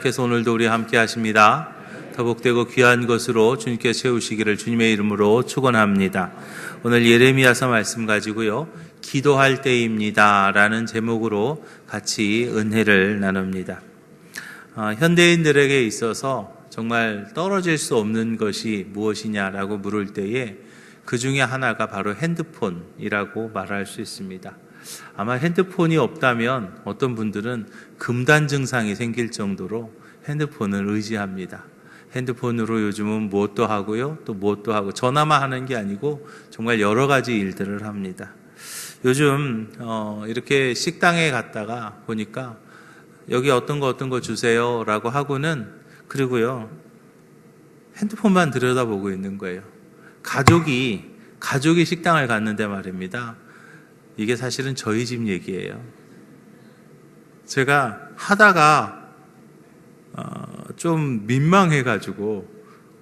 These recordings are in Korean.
하나님께서 오늘도 우리 함께 하십니다. 더 복되고 귀한 것으로 주님께 채우시기를 주님의 이름으로 축원합니다. 오늘 예레미야서 말씀 가지고요, 기도할 때입니다 라는 제목으로 같이 은혜를 나눕니다. 현대인들에게 있어서 정말 떨어질 수 없는 것이 무엇이냐라고 물을 때에 그 중에 하나가 바로 핸드폰이라고 말할 수 있습니다. 아마 핸드폰이 없다면 어떤 분들은 금단 증상이 생길 정도로 핸드폰을 의지합니다. 핸드폰으로 요즘은 무엇도 하고요, 또 무엇도 하고, 전화만 하는 게 아니고 정말 여러 가지 일들을 합니다. 요즘 이렇게 식당에 갔다가 보니까 여기 어떤 거 주세요 라고 하고는, 그리고요 핸드폰만 들여다보고 있는 거예요. 가족이 식당을 갔는데 말입니다. 이게 사실은 저희 집 얘기예요. 제가 하다가 좀 민망해가지고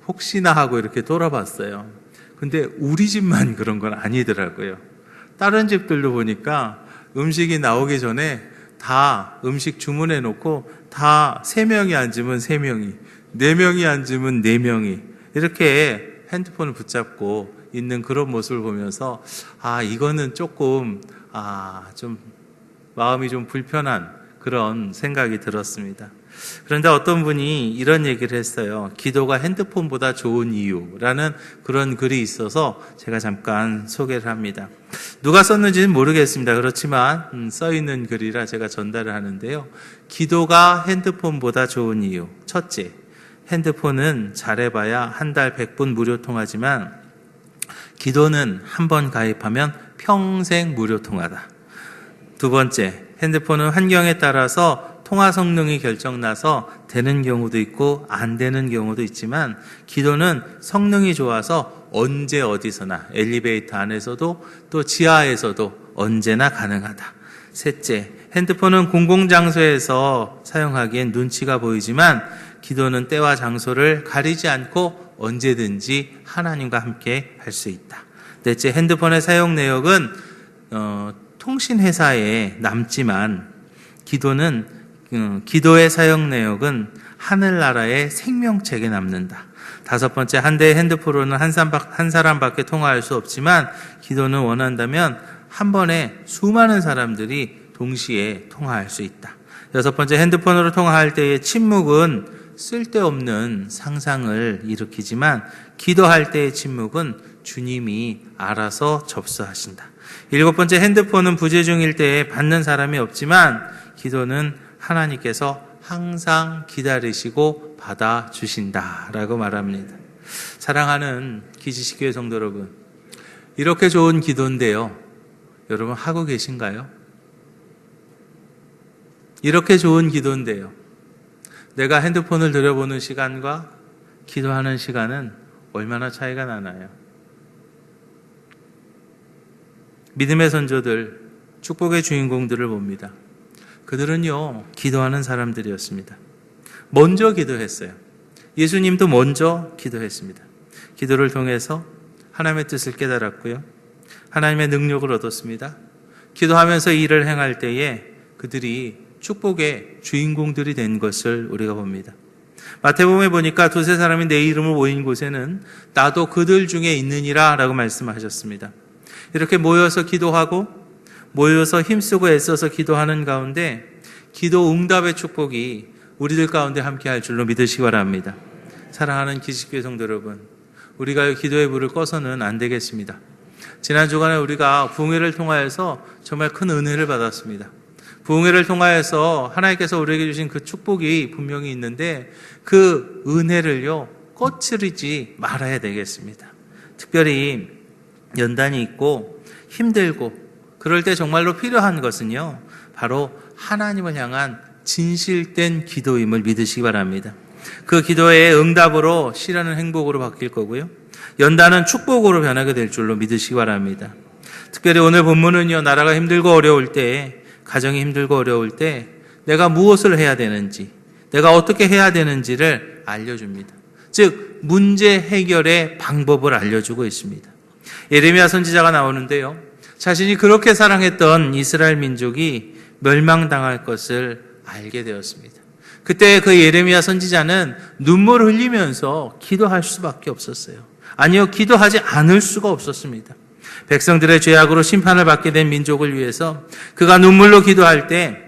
혹시나 하고 이렇게 돌아봤어요. 근데 우리 집만 그런 건 아니더라고요. 다른 집들도 보니까 음식이 나오기 전에 다 음식 주문해 놓고 다 3명이 앉으면 3명이, 4명이 앉으면 4명이 이렇게 핸드폰을 붙잡고 있는 그런 모습을 보면서 이거는 조금 좀 마음이 좀 불편한 그런 생각이 들었습니다. 그런데 어떤 분이 이런 얘기를 했어요. 기도가 핸드폰보다 좋은 이유라는 그런 글이 있어서 제가 잠깐 소개를 합니다. 누가 썼는지는 모르겠습니다. 그렇지만 써있는 글이라 제가 전달을 하는데요. 기도가 핸드폰보다 좋은 이유. 첫째, 핸드폰은 잘해봐야 한 달 100분 무료 통화지만 기도는 한 번 가입하면 평생 무료 통화다. 두 번째, 핸드폰은 환경에 따라서 통화 성능이 결정나서 되는 경우도 있고 안 되는 경우도 있지만 기도는 성능이 좋아서 언제 어디서나, 엘리베이터 안에서도 또 지하에서도 언제나 가능하다. 셋째, 핸드폰은 공공장소에서 사용하기엔 눈치가 보이지만 기도는 때와 장소를 가리지 않고 언제든지 하나님과 함께 할 수 있다. 넷째, 핸드폰의 사용 내역은 통신회사에 남지만 기도의 사용 내역은 하늘나라의 생명책에 남는다. 다섯 번째, 한 대의 핸드폰으로는 한 사람밖에 통화할 수 없지만 기도는 원한다면 한 번에 수많은 사람들이 동시에 통화할 수 있다. 여섯 번째, 핸드폰으로 통화할 때의 침묵은 쓸데없는 상상을 일으키지만 기도할 때의 침묵은 주님이 알아서 접수하신다. 일곱 번째, 핸드폰은 부재중일 때에 받는 사람이 없지만 기도는 하나님께서 항상 기다리시고 받아주신다라고 말합니다. 사랑하는 기지식교회 성도 여러분, 이렇게 좋은 기도인데요, 여러분 하고 계신가요? 이렇게 좋은 기도인데요, 내가 핸드폰을 들여보는 시간과 기도하는 시간은 얼마나 차이가 나나요? 믿음의 선조들, 축복의 주인공들을 봅니다. 그들은요, 기도하는 사람들이었습니다. 먼저 기도했어요. 예수님도 먼저 기도했습니다. 기도를 통해서 하나님의 뜻을 깨달았고요, 하나님의 능력을 얻었습니다. 기도하면서 일을 행할 때에 그들이 축복의 주인공들이 된 것을 우리가 봅니다. 마태복음에 보니까 두세 사람이 내 이름을 모인 곳에는 나도 그들 중에 있느니라 라고 말씀하셨습니다. 이렇게 모여서 기도하고 모여서 힘쓰고 애써서 기도하는 가운데 기도 응답의 축복이 우리들 가운데 함께 할 줄로 믿으시기 바랍니다. 사랑하는 기식교회 성도 여러분, 우리가 기도의 불을 꺼서는 안 되겠습니다. 지난 주간에 우리가 부흥회를 통하여서 정말 큰 은혜를 받았습니다. 부흥회를 통하여서 하나님께서 우리에게 주신 그 축복이 분명히 있는데 그 은혜를요, 꺼트리지 말아야 되겠습니다. 특별히 연단이 있고 힘들고 그럴 때 정말로 필요한 것은요, 바로 하나님을 향한 진실된 기도임을 믿으시기 바랍니다. 그 기도의 응답으로 시련은 행복으로 바뀔 거고요, 연단은 축복으로 변하게 될 줄로 믿으시기 바랍니다. 특별히 오늘 본문은요, 나라가 힘들고 어려울 때, 가정이 힘들고 어려울 때 내가 무엇을 해야 되는지, 내가 어떻게 해야 되는지를 알려줍니다. 즉 문제 해결의 방법을 알려주고 있습니다. 예레미야 선지자가 나오는데요, 자신이 그렇게 사랑했던 이스라엘 민족이 멸망당할 것을 알게 되었습니다. 그때 그 예레미야 선지자는 눈물을 흘리면서 기도할 수밖에 없었어요. 아니요, 기도하지 않을 수가 없었습니다. 백성들의 죄악으로 심판을 받게 된 민족을 위해서 그가 눈물로 기도할 때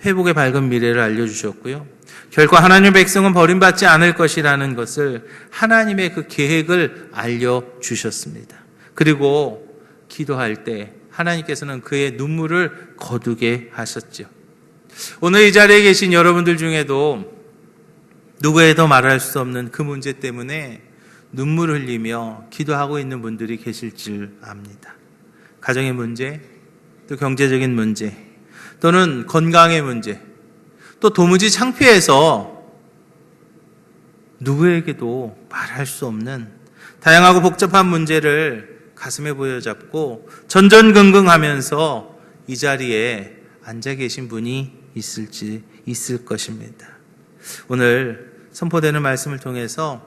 회복의 밝은 미래를 알려주셨고요. 결코 하나님의 백성은 버림받지 않을 것이라는 것을 하나님의 그 계획을 알려주셨습니다. 그리고 기도할 때 하나님께서는 그의 눈물을 거두게 하셨죠. 오늘 이 자리에 계신 여러분들 중에도 누구에도 말할 수 없는 그 문제 때문에 눈물을 흘리며 기도하고 있는 분들이 계실 줄 압니다. 가정의 문제, 또 경제적인 문제, 또는 건강의 문제, 또 도무지 창피해서 누구에게도 말할 수 없는 다양하고 복잡한 문제를 가슴에 부여잡고 전전긍긍하면서 이 자리에 앉아 계신 분이 있을 것입니다. 오늘 선포되는 말씀을 통해서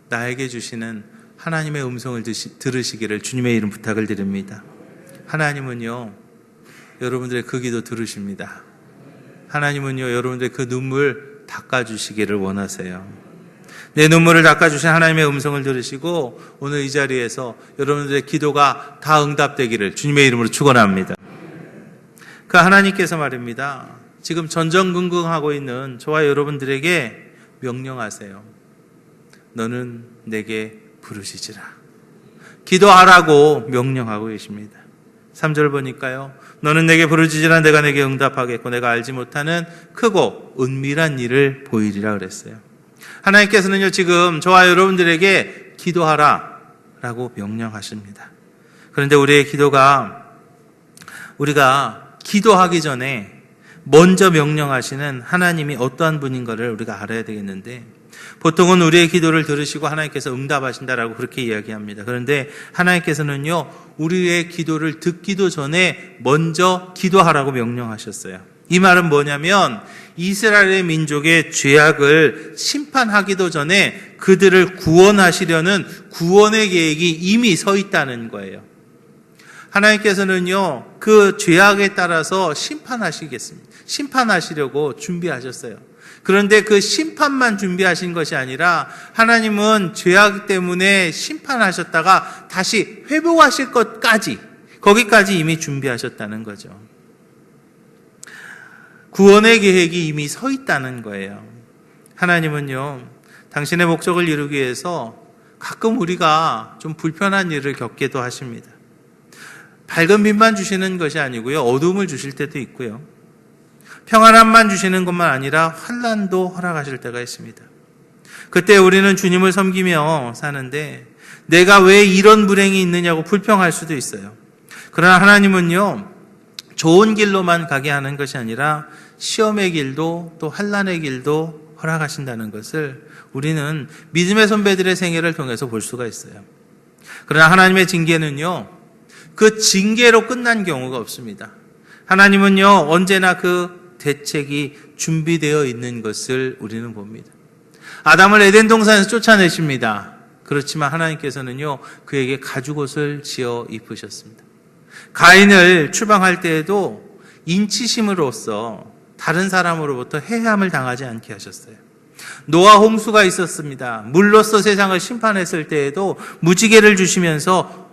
나에게 주시는 하나님의 음성을 들으시기를 주님의 이름 부탁을 드립니다. 하나님은요, 여러분들의 그 기도 들으십니다. 하나님은요, 여러분들의 그 눈물 닦아주시기를 원하세요. 내 눈물을 닦아주신 하나님의 음성을 들으시고 오늘 이 자리에서 여러분들의 기도가 다 응답되기를 주님의 이름으로 축원합니다. 그 하나님께서 말입니다. 지금 전전긍긍하고 있는 저와 여러분들에게 명령하세요. 너는 내게 부르시지라. 기도하라고 명령하고 계십니다. 3절 보니까요. 너는 내게 부르짖으라. 내가 내게 응답하겠고 내가 알지 못하는 크고 은밀한 일을 보이리라 그랬어요. 하나님께서는요, 지금 저와 여러분들에게 기도하라 라고 명령하십니다. 그런데 우리의 기도가, 우리가 기도하기 전에 먼저 명령하시는 하나님이 어떠한 분인가를 우리가 알아야 되겠는데, 보통은 우리의 기도를 들으시고 하나님께서 응답하신다라고 그렇게 이야기합니다. 그런데 하나님께서는요, 우리의 기도를 듣기도 전에 먼저 기도하라고 명령하셨어요. 이 말은 뭐냐면 이스라엘의 민족의 죄악을 심판하기도 전에 그들을 구원하시려는 구원의 계획이 이미 서 있다는 거예요. 하나님께서는요, 그 죄악에 따라서 심판하시겠습니다. 심판하시려고 준비하셨어요. 그런데 그 심판만 준비하신 것이 아니라 하나님은 죄악 때문에 심판하셨다가 다시 회복하실 것까지, 거기까지 이미 준비하셨다는 거죠. 구원의 계획이 이미 서 있다는 거예요. 하나님은요, 당신의 목적을 이루기 위해서 가끔 우리가 좀 불편한 일을 겪기도 하십니다. 밝은 빛만 주시는 것이 아니고요, 어둠을 주실 때도 있고요. 평안함만 주시는 것만 아니라 환난도 허락하실 때가 있습니다. 그때 우리는 주님을 섬기며 사는데 내가 왜 이런 불행이 있느냐고 불평할 수도 있어요. 그러나 하나님은요, 좋은 길로만 가게 하는 것이 아니라 시험의 길도 또 환난의 길도 허락하신다는 것을 우리는 믿음의 선배들의 생애를 통해서 볼 수가 있어요. 그러나 하나님의 징계는요, 그 징계로 끝난 경우가 없습니다. 하나님은요, 언제나 그 대책이 준비되어 있는 것을 우리는 봅니다. 아담을 에덴 동산에서 쫓아내십니다. 그렇지만 하나님께서는요, 그에게 가죽옷을 지어 입으셨습니다. 가인을 추방할 때에도 인치심으로써 다른 사람으로부터 해함을 당하지 않게 하셨어요. 노아 홍수가 있었습니다. 물로써 세상을 심판했을 때에도 무지개를 주시면서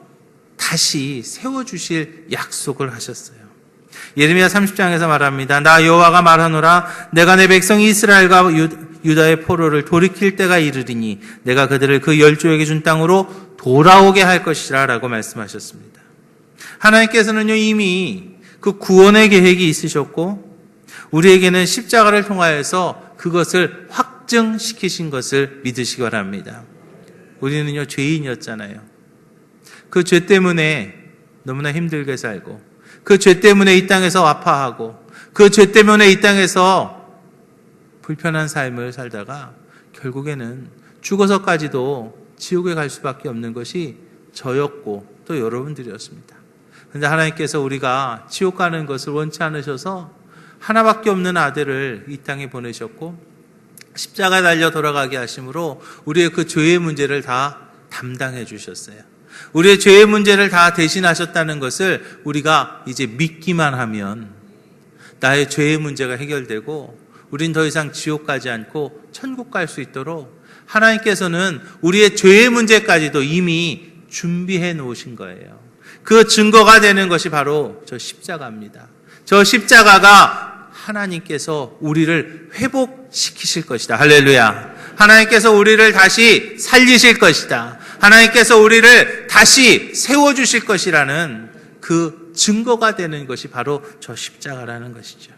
다시 세워주실 약속을 하셨어요. 예레미야 30장에서 말합니다. 나 여호와가 말하노라. 내가 내 백성 이스라엘과 유다의 포로를 돌이킬 때가 이르리니 내가 그들을 그 열조에게 준 땅으로 돌아오게 할 것이라 라고 말씀하셨습니다. 하나님께서는요, 이미 그 구원의 계획이 있으셨고 우리에게는 십자가를 통하여서 그것을 확증시키신 것을 믿으시기 바랍니다. 우리는요, 죄인이었잖아요. 그 죄 때문에 너무나 힘들게 살고, 그 죄 때문에 이 땅에서 아파하고, 그 죄 때문에 이 땅에서 불편한 삶을 살다가 결국에는 죽어서까지도 지옥에 갈 수밖에 없는 것이 저였고 또 여러분들이었습니다. 그런데 하나님께서 우리가 지옥 가는 것을 원치 않으셔서 하나밖에 없는 아들을 이 땅에 보내셨고 십자가에 달려 돌아가게 하심으로 우리의 그 죄의 문제를 다 담당해 주셨어요. 우리의 죄의 문제를 다 대신하셨다는 것을 우리가 이제 믿기만 하면 나의 죄의 문제가 해결되고 우린 더 이상 지옥 가지 않고 천국 갈 수 있도록 하나님께서는 우리의 죄의 문제까지도 이미 준비해 놓으신 거예요. 그 증거가 되는 것이 바로 저 십자가입니다. 저 십자가가 하나님께서 우리를 회복시키실 것이다. 할렐루야. 하나님께서 우리를 다시 살리실 것이다. 하나님께서 우리를 다시 세워주실 것이라는 그 증거가 되는 것이 바로 저 십자가라는 것이죠.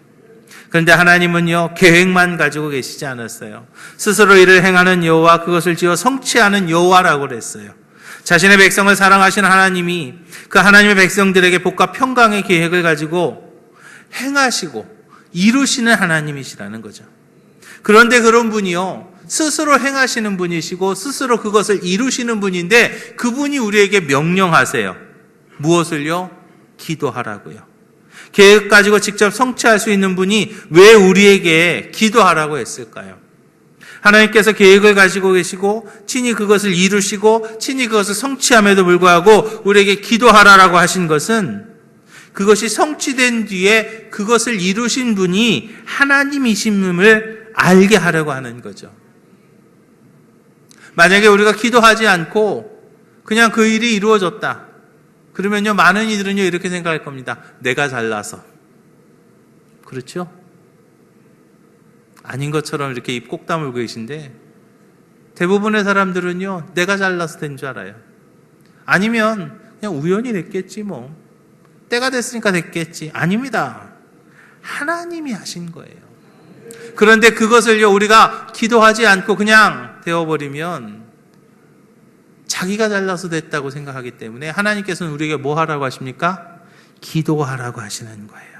그런데 하나님은요, 계획만 가지고 계시지 않았어요. 스스로 일을 행하는 여호와, 그것을 지어 성취하는 여호와라고 그랬어요. 자신의 백성을 사랑하시는 하나님이 그 하나님의 백성들에게 복과 평강의 계획을 가지고 행하시고 이루시는 하나님이시라는 거죠. 그런데 그런 분이요, 스스로 행하시는 분이시고 스스로 그것을 이루시는 분인데 그분이 우리에게 명령하세요. 무엇을요? 기도하라고요. 계획 가지고 직접 성취할 수 있는 분이 왜 우리에게 기도하라고 했을까요? 하나님께서 계획을 가지고 계시고 친히 그것을 이루시고 친히 그것을 성취함에도 불구하고 우리에게 기도하라고 하신 것은 그것이 성취된 뒤에 그것을 이루신 분이 하나님이심을 알게 하려고 하는 거죠. 만약에 우리가 기도하지 않고 그냥 그 일이 이루어졌다. 그러면요, 많은 이들은요, 이렇게 생각할 겁니다. 내가 잘나서. 그렇죠? 아닌 것처럼 이렇게 입 꼭 다물고 계신데, 대부분의 사람들은요, 내가 잘나서 된 줄 알아요. 아니면, 그냥 우연히 됐겠지, 뭐. 때가 됐으니까 됐겠지. 아닙니다. 하나님이 하신 거예요. 그런데 그것을요, 우리가 기도하지 않고 그냥 되어버리면, 자기가 잘나서 됐다고 생각하기 때문에 하나님께서는 우리에게 뭐 하라고 하십니까? 기도하라고 하시는 거예요.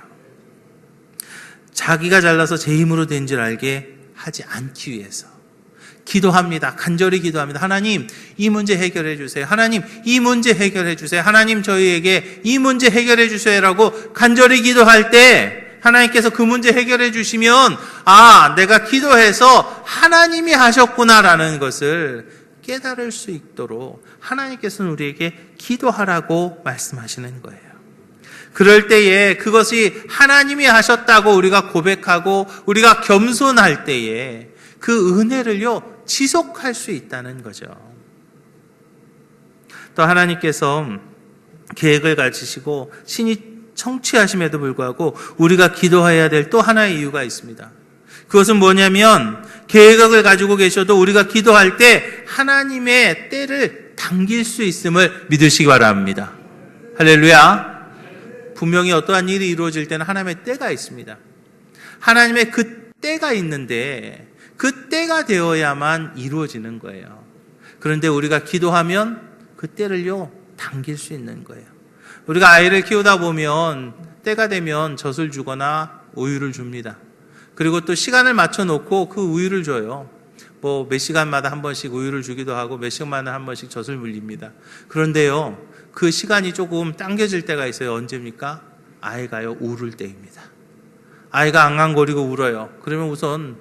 자기가 잘나서 제 힘으로 된 줄 알게 하지 않기 위해서 기도합니다. 간절히 기도합니다. 하나님, 이 문제 해결해 주세요. 하나님, 이 문제 해결해 주세요. 하나님, 저희에게 이 문제 해결해 주세요라고 간절히 기도할 때 하나님께서 그 문제 해결해 주시면, 아, 내가 기도해서 하나님이 하셨구나라는 것을 깨달을 수 있도록 하나님께서는 우리에게 기도하라고 말씀하시는 거예요. 그럴 때에 그것이 하나님이 하셨다고 우리가 고백하고 우리가 겸손할 때에 그 은혜를요, 지속할 수 있다는 거죠. 또 하나님께서 계획을 가지시고 신이 성취하심에도 불구하고 우리가 기도해야 될 또 하나의 이유가 있습니다. 그것은 뭐냐면 계획을 가지고 계셔도 우리가 기도할 때 하나님의 때를 당길 수 있음을 믿으시기 바랍니다. 할렐루야. 분명히 어떠한 일이 이루어질 때는 하나님의 때가 있습니다. 하나님의 그 때가 있는데 그 때가 되어야만 이루어지는 거예요. 그런데 우리가 기도하면 그 때를요, 당길 수 있는 거예요. 우리가 아이를 키우다 보면 때가 되면 젖을 주거나 우유를 줍니다. 그리고 또 시간을 맞춰놓고 그 우유를 줘요. 뭐 몇 시간마다 한 번씩 우유를 주기도 하고 몇 시간마다 한 번씩 젖을 물립니다. 그런데요, 그 시간이 조금 당겨질 때가 있어요. 언제입니까? 아이가요, 울을 때입니다. 아이가 앙앙거리고 울어요. 그러면 우선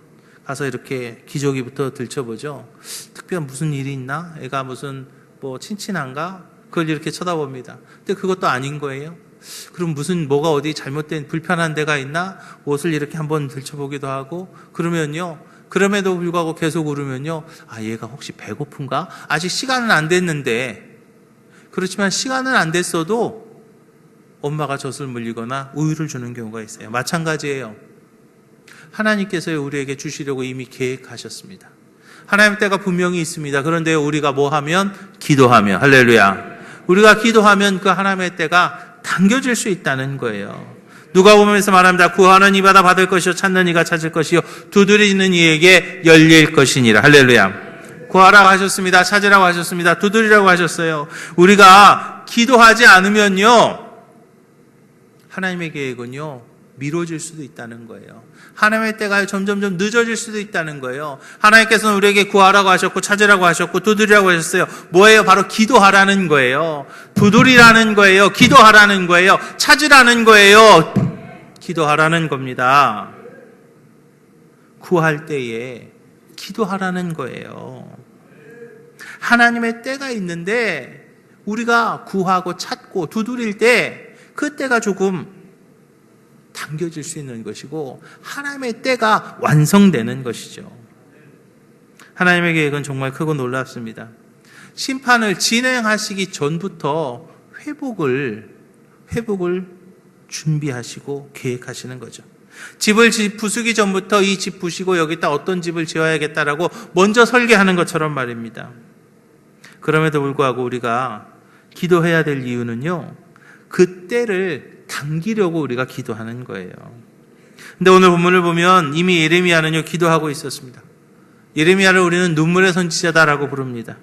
가서 이렇게 기저귀부터 들춰보죠. 특별한 무슨 일이 있나? 애가 무슨 뭐 친친한가? 그걸 이렇게 쳐다봅니다. 근데 그것도 아닌 거예요. 그럼 뭐가 어디 잘못된 불편한 데가 있나? 옷을 이렇게 한번 들춰보기도 하고, 그러면요, 그럼에도 불구하고 계속 울으면요, 아, 얘가 혹시 배고픈가? 아직 시간은 안 됐는데, 그렇지만 시간은 안 됐어도 엄마가 젖을 물리거나 우유를 주는 경우가 있어요. 마찬가지예요. 하나님께서 우리에게 주시려고 이미 계획하셨습니다. 하나님의 때가 분명히 있습니다. 그런데 우리가 뭐 하면? 기도하면. 할렐루야. 우리가 기도하면 그 하나님의 때가 당겨질 수 있다는 거예요. 누가복음에서 말합니다. 구하는 이마다 받을 것이요 찾는 이가 찾을 것이요 두드리는 이에게 열릴 것이니라. 할렐루야. 구하라고 하셨습니다. 찾으라고 하셨습니다. 두드리라고 하셨어요. 우리가 기도하지 않으면요, 하나님의 계획은요, 미뤄질 수도 있다는 거예요. 하나님의 때가 점점 늦어질 수도 있다는 거예요. 하나님께서는 우리에게 구하라고 하셨고 찾으라고 하셨고 두드리라고 하셨어요. 뭐예요? 바로 기도하라는 거예요. 두드리라는 거예요. 기도하라는 거예요. 찾으라는 거예요. 기도하라는 겁니다. 구할 때에 기도하라는 거예요. 하나님의 때가 있는데 우리가 구하고 찾고 두드릴 때 그 때가 조금 당겨질 수 있는 것이고 하나님의 때가 완성되는 것이죠. 하나님의 계획은 정말 크고 놀랍습니다. 심판을 진행하시기 전부터 회복을 준비하시고 계획하시는 거죠. 집을 부수기 전부터 이 집 부시고 여기다 어떤 집을 지어야겠다라고 먼저 설계하는 것처럼 말입니다. 그럼에도 불구하고 우리가 기도해야 될 이유는요, 그 때를 당기려고 우리가 기도하는 거예요. 근데 오늘 본문을 보면 이미 예레미야는요, 기도하고 있었습니다. 예레미야를 우리는 눈물의 선지자다라고 부릅니다.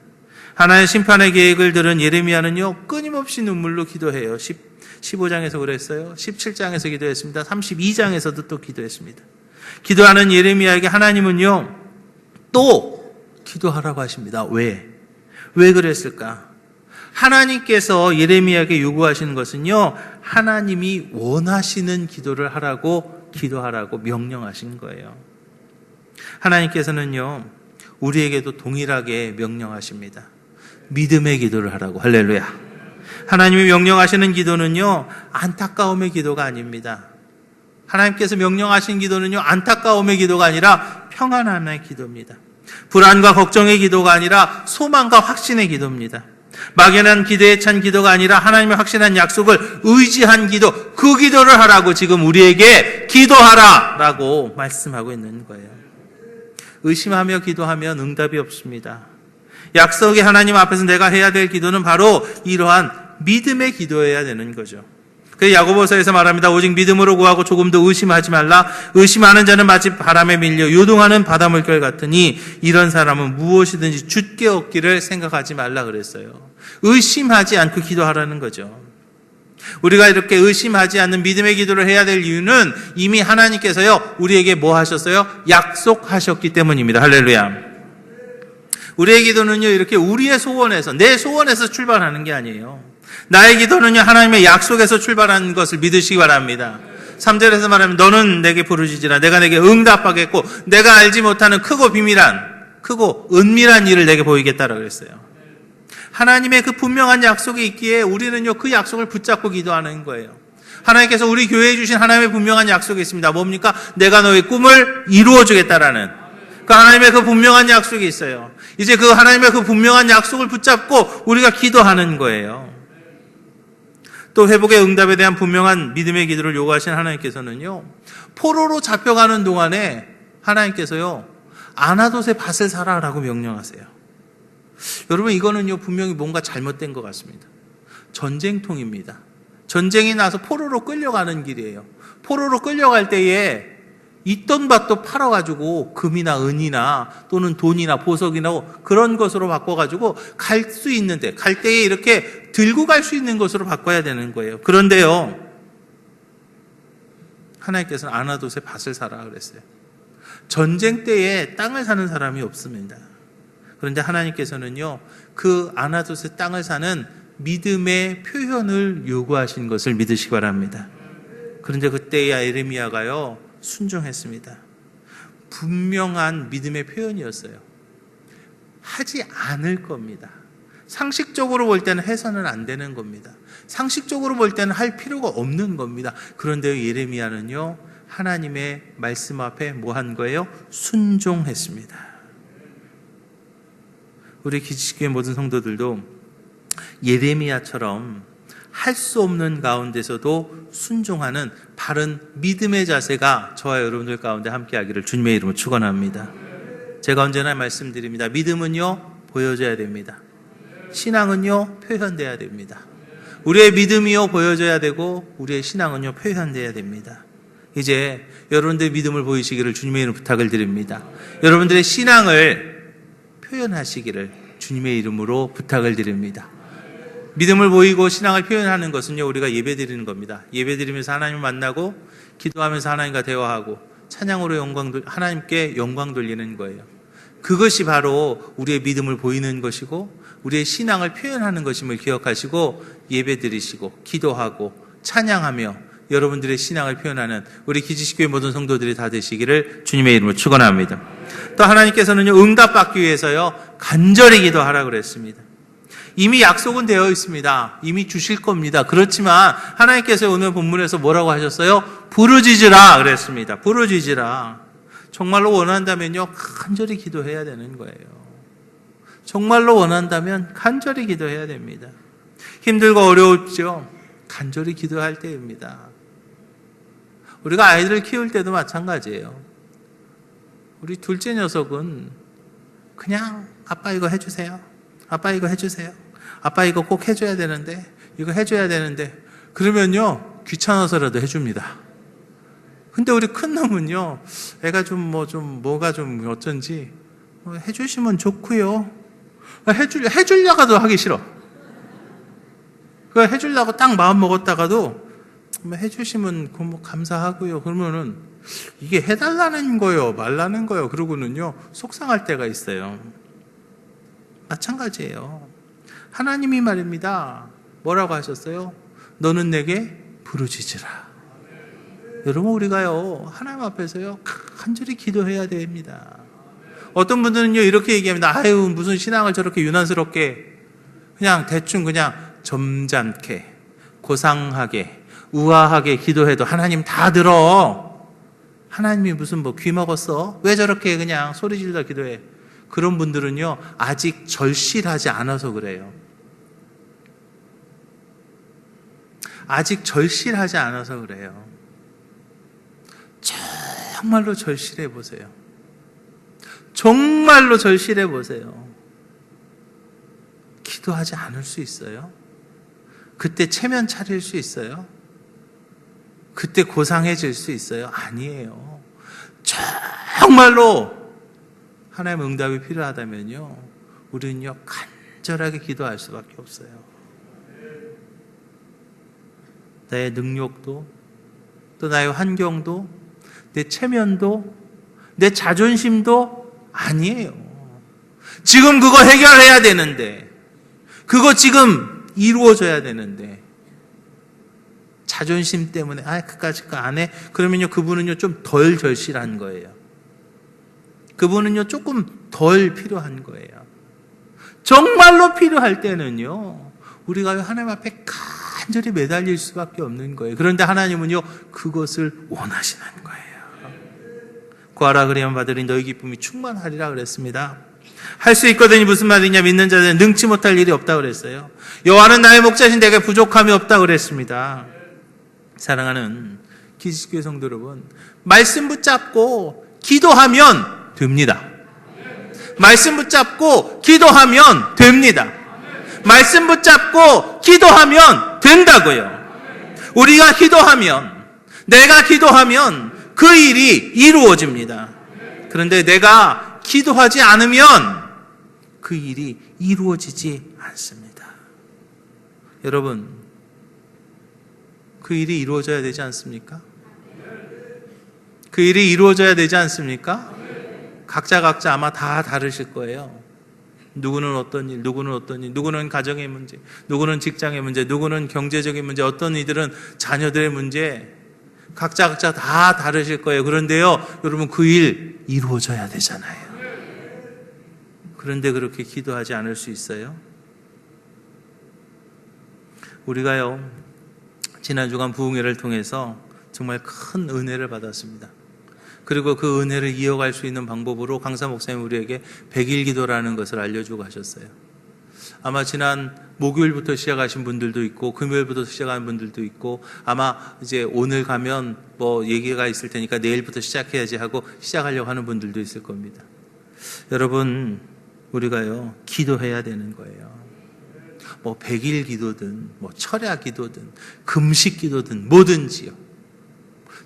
하나님의 심판의 계획을 들은 예레미야는요, 끊임없이 눈물로 기도해요. 15장에서 그랬어요. 17장에서 기도했습니다. 32장에서도 또 기도했습니다. 기도하는 예레미야에게 하나님은요, 또 기도하라고 하십니다. 왜 그랬을까? 하나님께서 예레미야에게 요구하시는 것은요, 하나님이 원하시는 기도를 기도하라고 명령하신 거예요. 하나님께서는요, 우리에게도 동일하게 명령하십니다. 믿음의 기도를 하라고. 할렐루야. 하나님이 명령하시는 기도는요, 안타까움의 기도가 아닙니다. 하나님께서 명령하신 기도는요, 안타까움의 기도가 아니라 평안함의 기도입니다. 불안과 걱정의 기도가 아니라 소망과 확신의 기도입니다. 막연한 기대에 찬 기도가 아니라 하나님의 확신한 약속을 의지한 기도, 그 기도를 하라고 지금 우리에게 기도하라라고 말씀하고 있는 거예요. 의심하며 기도하면 응답이 없습니다. 약속의 하나님 앞에서 내가 해야 될 기도는 바로 이러한 믿음의 기도해야 되는 거죠. 그래서 야고보서에서 말합니다. 오직 믿음으로 구하고 조금도 의심하지 말라. 의심하는 자는 마치 바람에 밀려 요동하는 바닷물결 같으니 이런 사람은 무엇이든지 좇게 얻기를 생각하지 말라 그랬어요. 의심하지 않고 기도하라는 거죠. 우리가 이렇게 의심하지 않는 믿음의 기도를 해야 될 이유는 이미 하나님께서요, 우리에게 뭐 하셨어요? 약속하셨기 때문입니다. 할렐루야. 우리의 기도는요, 이렇게 우리의 소원에서, 내 소원에서 출발하는 게 아니에요. 나의 기도는요, 하나님의 약속에서 출발하는 것을 믿으시기 바랍니다. 3절에서 말하면 너는 내게 부르짖으라. 내가 내게 응답하겠고 내가 알지 못하는 크고 은밀한 일을 내게 보이겠다라고 그랬어요. 하나님의 그 분명한 약속이 있기에 우리는요, 그 약속을 붙잡고 기도하는 거예요. 하나님께서 우리 교회에 주신 하나님의 분명한 약속이 있습니다. 뭡니까? 내가 너의 꿈을 이루어 주겠다라는 그 하나님의 그 분명한 약속이 있어요. 이제 그 하나님의 그 분명한 약속을 붙잡고 우리가 기도하는 거예요. 또 회복의 응답에 대한 분명한 믿음의 기도를 요구하신 하나님께서는요, 포로로 잡혀가는 동안에 하나님께서요, 아나돗의 밭을 사라라고 명령하세요. 여러분, 이거는요, 분명히 뭔가 잘못된 것 같습니다. 전쟁통입니다. 전쟁이 나서 포로로 끌려가는 길이에요. 포로로 끌려갈 때에 있던 밭도 팔아가지고 금이나 은이나 또는 돈이나 보석이나 그런 것으로 바꿔가지고 갈 수 있는데, 갈 때에 이렇게 들고 갈 수 있는 것으로 바꿔야 되는 거예요. 그런데요, 하나님께서는 아나돗의 밭을 사라 그랬어요. 전쟁 때에 땅을 사는 사람이 없습니다. 그런데 하나님께서는요, 그 아나돗의 땅을 사는 믿음의 표현을 요구하신 것을 믿으시기 바랍니다. 그런데 그때야 예레미야가요, 순종했습니다. 분명한 믿음의 표현이었어요. 하지 않을 겁니다. 상식적으로 볼 때는 해서는 안 되는 겁니다. 상식적으로 볼 때는 할 필요가 없는 겁니다. 그런데 예레미야는요, 하나님의 말씀 앞에 뭐 한 거예요? 순종했습니다. 우리 기지식교회 모든 성도들도 예레미야처럼 할 수 없는 가운데서도 순종하는 바른 믿음의 자세가 저와 여러분들 가운데 함께하기를 주님의 이름으로 축원합니다. 제가 언제나 말씀드립니다. 믿음은요, 보여져야 됩니다. 신앙은요, 표현돼야 됩니다. 우리의 믿음이요, 보여져야 되고 우리의 신앙은요, 표현돼야 됩니다. 이제 여러분들의 믿음을 보이시기를 주님의 이름으로 부탁을 드립니다. 여러분들의 신앙을 표현하시기를 주님의 이름으로 부탁을 드립니다. 믿음을 보이고 신앙을 표현하는 것은요, 우리가 예배드리는 겁니다. 예배드리면서 하나님을 만나고 기도하면서 하나님과 대화하고 찬양으로 하나님께 영광 돌리는 거예요. 그것이 바로 우리의 믿음을 보이는 것이고 우리의 신앙을 표현하는 것임을 기억하시고 예배드리시고 기도하고 찬양하며 여러분들의 신앙을 표현하는 우리 기지식교회 모든 성도들이 다 되시기를 주님의 이름으로 축원합니다. 또 하나님께서는요, 응답받기 위해서요, 간절히 기도하라고 그랬습니다. 이미 약속은 되어 있습니다. 이미 주실 겁니다. 그렇지만 하나님께서 오늘 본문에서 뭐라고 하셨어요? 부르짖으라 그랬습니다. 부르짖으라. 정말로 원한다면요, 간절히 기도해야 되는 거예요. 정말로 원한다면 간절히 기도해야 됩니다. 힘들고 어려웠죠? 간절히 기도할 때입니다. 우리가 아이들을 키울 때도 마찬가지예요. 우리 둘째 녀석은 그냥 아빠 이거 해주세요. 아빠 이거 해주세요. 아빠 이거 꼭 해줘야 되는데, 이거 해줘야 되는데, 그러면요, 귀찮아서라도 해줍니다. 근데 우리 큰 놈은요, 애가 뭐가 좀 어쩐지, 해주시면 좋고요. 해주려고도 하기 싫어. 그거 해주려고 딱 마음 먹었다가도, 해주시면 감사하고요. 그러면은, 이게 해달라는 거요, 말라는 거요. 그러고는요, 속상할 때가 있어요. 마찬가지예요. 하나님이 말입니다. 뭐라고 하셨어요? 너는 내게 부르짖으라. 여러분, 우리가요, 하나님 앞에서요, 간절히 기도해야 됩니다. 어떤 분들은요, 이렇게 얘기합니다. 아유, 무슨 신앙을 저렇게 유난스럽게, 그냥 대충 그냥 점잖게, 고상하게, 우아하게 기도해도 하나님 다 들어. 하나님이 무슨 귀 먹었어? 왜 저렇게 그냥 소리 지르다 기도해? 그런 분들은요, 아직 절실하지 않아서 그래요. 아직 절실하지 않아서 그래요. 정말로 절실해 보세요. 정말로 절실해 보세요. 기도하지 않을 수 있어요? 그때 체면 차릴 수 있어요? 그때 고상해질 수 있어요? 아니에요. 정말로 하나님의 응답이 필요하다면요, 우리는요, 간절하게 기도할 수밖에 없어요. 나의 능력도, 또 나의 환경도, 내 체면도, 내 자존심도 아니에요. 지금 그거 해결해야 되는데, 그거 지금 이루어져야 되는데, 자존심 때문에 그까짓 거 안 해? 그러면요, 그분은요, 좀 덜 절실한 거예요. 그분은요, 조금 덜 필요한 거예요. 정말로 필요할 때는요, 우리가 하나님 앞에 간절히 매달릴 수밖에 없는 거예요. 그런데 하나님은요, 그것을 원하시는 거예요. 구하라 그리하면 받으리, 너희 기쁨이 충만하리라 그랬습니다. 할 수 있거든요. 무슨 말이냐? 믿는 자들은 능치 못할 일이 없다 그랬어요. 여호와는 나의 목자신, 내게 부족함이 없다 그랬습니다. 사랑하는 기지교회 성도 여러분, 말씀 붙잡고 기도하면 됩니다. 말씀 붙잡고 기도하면 됩니다. 말씀 붙잡고 기도하면 된다고요. 우리가 기도하면, 내가 기도하면 그 일이 이루어집니다. 그런데 내가 기도하지 않으면 그 일이 이루어지지 않습니다. 여러분, 그 일이 이루어져야 되지 않습니까? 그 일이 이루어져야 되지 않습니까? 각자 아마 다 다르실 거예요. 누구는 어떤 일, 누구는 어떤 일, 누구는 가정의 문제, 누구는 직장의 문제, 누구는 경제적인 문제, 어떤 이들은 자녀들의 문제, 각자 다 다르실 거예요. 그런데요, 여러분, 그 일 이루어져야 되잖아요. 그런데 그렇게 기도하지 않을 수 있어요? 우리가요, 지난 주간 부흥회를 통해서 정말 큰 은혜를 받았습니다. 그리고 그 은혜를 이어갈 수 있는 방법으로 강사 목사님 우리에게 100일 기도라는 것을 알려주고 가셨어요. 아마 지난 목요일부터 시작하신 분들도 있고, 금요일부터 시작하는 분들도 있고, 아마 이제 오늘 가면 얘기가 있을 테니까 내일부터 시작해야지 하고 시작하려고 하는 분들도 있을 겁니다. 여러분, 우리가요, 기도해야 되는 거예요. 100일 기도든, 철야 기도든, 금식 기도든, 뭐든지요.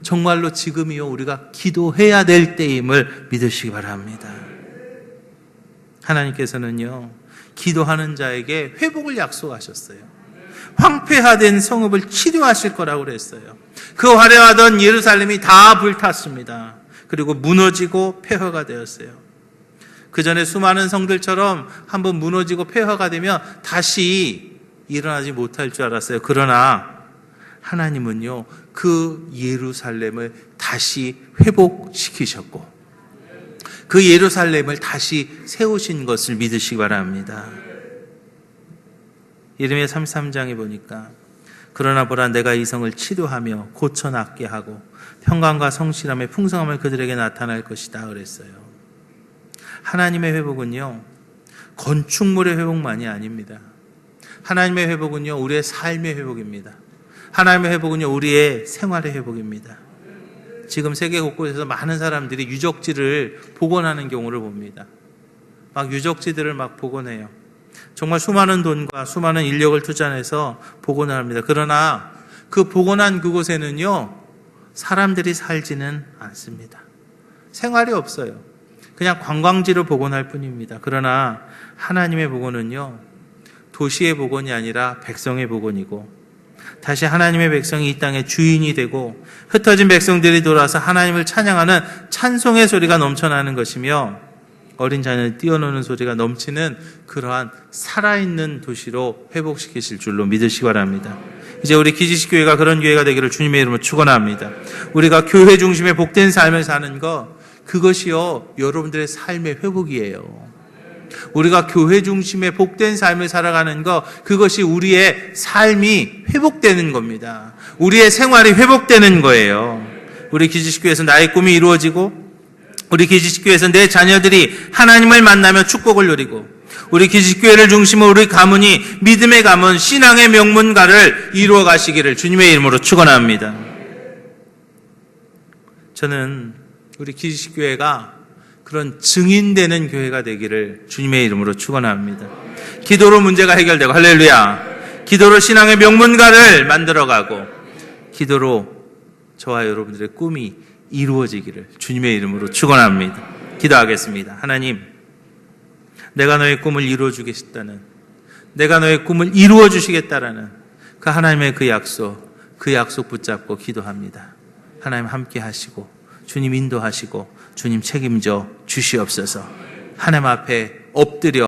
정말로 지금이요, 우리가 기도해야 될 때임을 믿으시기 바랍니다. 하나님께서는요, 기도하는 자에게 회복을 약속하셨어요. 황폐화된 성읍을 치료하실 거라고 그랬어요. 그 화려하던 예루살렘이 다 불탔습니다. 그리고 무너지고 폐허가 되었어요. 그 전에 수많은 성들처럼 한번 무너지고 폐허가 되면 다시 일어나지 못할 줄 알았어요. 그러나 하나님은요, 그 예루살렘을 다시 회복시키셨고, 그 예루살렘을 다시 세우신 것을 믿으시기 바랍니다. 예레미야 33장에 보니까 그러나 보라 내가 이 성을 치료하며 고쳐 낫게 하고 평강과 성실함의 풍성함을 그들에게 나타날 것이다 그랬어요. 하나님의 회복은요, 건축물의 회복만이 아닙니다. 하나님의 회복은요, 우리의 삶의 회복입니다. 하나님의 회복은요, 우리의 생활의 회복입니다. 지금 세계 곳곳에서 많은 사람들이 유적지를 복원하는 경우를 봅니다. 막 유적지들을 막 복원해요. 정말 수많은 돈과 수많은 인력을 투자해서 복원을 합니다. 그러나 그 복원한 그곳에는요, 사람들이 살지는 않습니다. 생활이 없어요. 그냥 관광지를 복원할 뿐입니다. 그러나 하나님의 복원은요, 도시의 복원이 아니라 백성의 복원이고, 다시 하나님의 백성이 이 땅의 주인이 되고 흩어진 백성들이 돌아서 하나님을 찬양하는 찬송의 소리가 넘쳐나는 것이며, 어린 자녀를 뛰어노는 소리가 넘치는 그러한 살아있는 도시로 회복시키실 줄로 믿으시기 바랍니다. 이제 우리 기지식 교회가 그런 교회가 되기를 주님의 이름으로 축원합니다. 우리가 교회 중심의 복된 삶을 사는 것, 그것이요 여러분들의 삶의 회복이에요. 우리가 교회 중심의 복된 삶을 살아가는 것, 그것이 우리의 삶이 회복되는 겁니다. 우리의 생활이 회복되는 거예요. 우리 기지식교회에서 나의 꿈이 이루어지고, 우리 기지식교회에서 내 자녀들이 하나님을 만나며 축복을 누리고, 우리 기지식교회를 중심으로 우리 가문이 믿음의 가문, 신앙의 명문가를 이루어 가시기를 주님의 이름으로 축원합니다. 저는 우리 기지식교회가 그런 증인되는 교회가 되기를 주님의 이름으로 축원합니다. 기도로 문제가 해결되고, 할렐루야, 기도로 신앙의 명문가를 만들어가고, 기도로 저와 여러분들의 꿈이 이루어지기를 주님의 이름으로 축원합니다. 기도하겠습니다. 하나님, 내가 너의 꿈을 이루어 주겠다는, 내가 너의 꿈을 이루어 주시겠다라는 그 하나님의 그 약속 붙잡고 기도합니다. 하나님 함께 하시고, 주님 인도하시고, 주님 책임져 주시옵소서. 하나님 앞에 엎드려